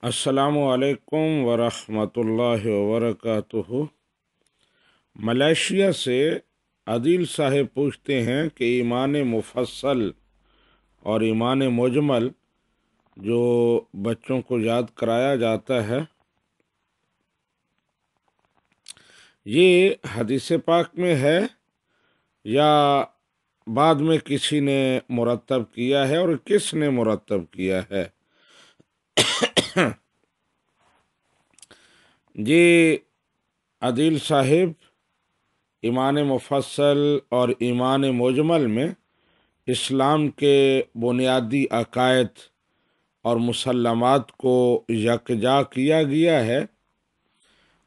السلام علیکم ورحمۃ اللہ وبرکاتہ۔ ملیشیا سے عدیل صاحب پوچھتے ہیں کہ ایمان مفصل اور ایمان مجمل جو بچوں کو یاد کرایا جاتا ہے، یہ حدیث پاک میں ہے یا بعد میں کسی نے مرتب کیا ہے، اور کس نے مرتب کیا ہے؟ جی عدیل صاحب، ایمان مفصل اور ایمان مجمل میں اسلام کے بنیادی عقائد اور مسلمات کو یکجا کیا گیا ہے،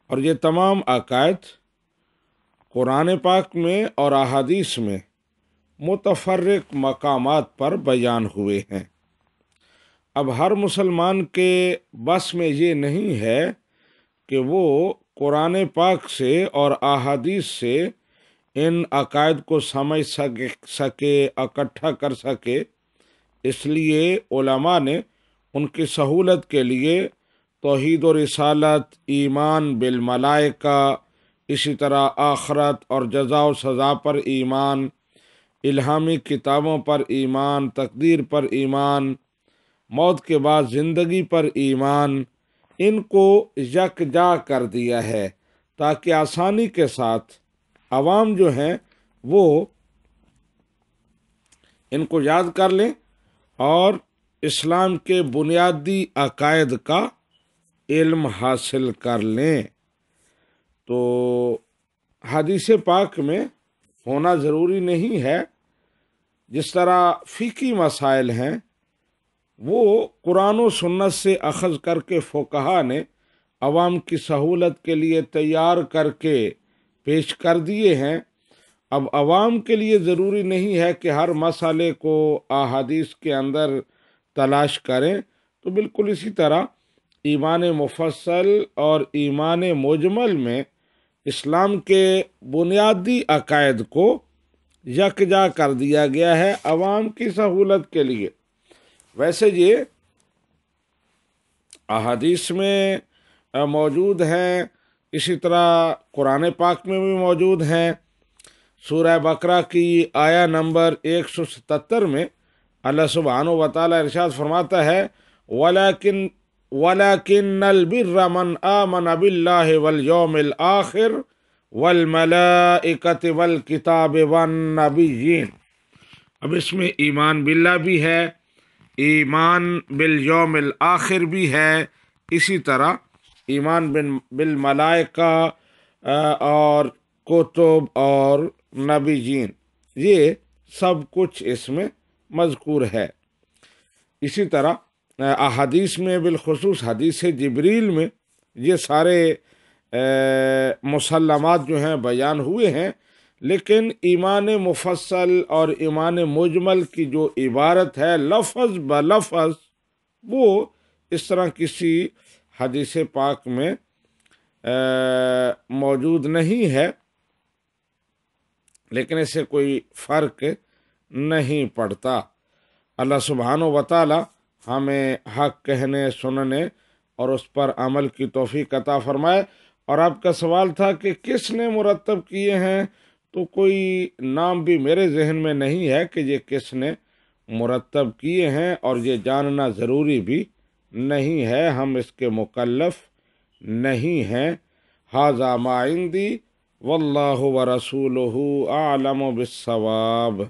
اور یہ تمام عقائد قرآن پاک میں اور احادیث میں متفرق مقامات پر بیان ہوئے ہیں۔ اب ہر مسلمان کے بس میں یہ نہیں ہے کہ وہ قرآن پاک سے اور احادیث سے ان عقائد کو سمجھ سکے اکٹھا کر سکے، اس لیے علماء نے ان کی سہولت کے لیے توحید و رسالت، ایمان بالملائکہ، اسی طرح آخرت اور جزا و سزا پر ایمان، الہامی کتابوں پر ایمان، تقدیر پر ایمان، موت کے بعد زندگی پر ایمان، ان کو یکجا کر دیا ہے تاکہ آسانی کے ساتھ عوام جو ہیں وہ ان کو یاد کر لیں اور اسلام کے بنیادی عقائد کا علم حاصل کر لیں۔ تو حدیث پاک میں ہونا ضروری نہیں ہے، جس طرح فقہی مسائل ہیں وہ قرآن و سنت سے اخذ کر کے فقہا نے عوام کی سہولت کے لیے تیار کر کے پیش کر دیے ہیں۔ اب عوام کے لیے ضروری نہیں ہے کہ ہر مسئلے کو احادیث کے اندر تلاش کریں، تو بالکل اسی طرح ایمان مفصل اور ایمان مجمل میں اسلام کے بنیادی عقائد کو یکجا کر دیا گیا ہے عوام کی سہولت کے لیے۔ ویسے یہ احادیث میں موجود ہیں، اسی طرح قرآن پاک میں بھی موجود ہیں۔ سورہ بقرہ کی آیہ نمبر 177 میں اللہ سبحانہ و تعالیٰ ارشاد فرماتا ہے، وَلَكِنَّ الْبِرَّ مَنْ آمَنَ بِاللَّهِ وَالْيَوْمِ الْآخِرِ وَالْمَلَائِكَةِ وَالْكِتَابِ وَالنَّبِيِّينَ۔ اب اس میں ایمان باللہ بھی ہے، ایمان بالیوم الآخر بھی ہے، اسی طرح ایمان بالملائکہ اور کتب اور نبیین، یہ سب کچھ اس میں مذکور ہے۔ اسی طرح احادیث میں، بالخصوص حدیث جبریل میں یہ سارے مسلمات جو ہیں بیان ہوئے ہیں، لیکن ایمان مفصل اور ایمان مجمل کی جو عبارت ہے لفظ بلفظ، وہ اس طرح کسی حدیث پاک میں موجود نہیں ہے، لیکن اس سے کوئی فرق نہیں پڑتا۔ اللہ سبحانہ و تعالی ہمیں حق کہنے، سننے اور اس پر عمل کی توفیق عطا فرمائے۔ اور آپ کا سوال تھا کہ کس نے مرتب کیے ہیں، تو کوئی نام بھی میرے ذہن میں نہیں ہے کہ یہ کس نے مرتب کیے ہیں، اور یہ جاننا ضروری بھی نہیں ہے، ہم اس کے مکلف نہیں ہیں۔ ھذا ما عندی واللہ ورسولہ اعلم بالصواب۔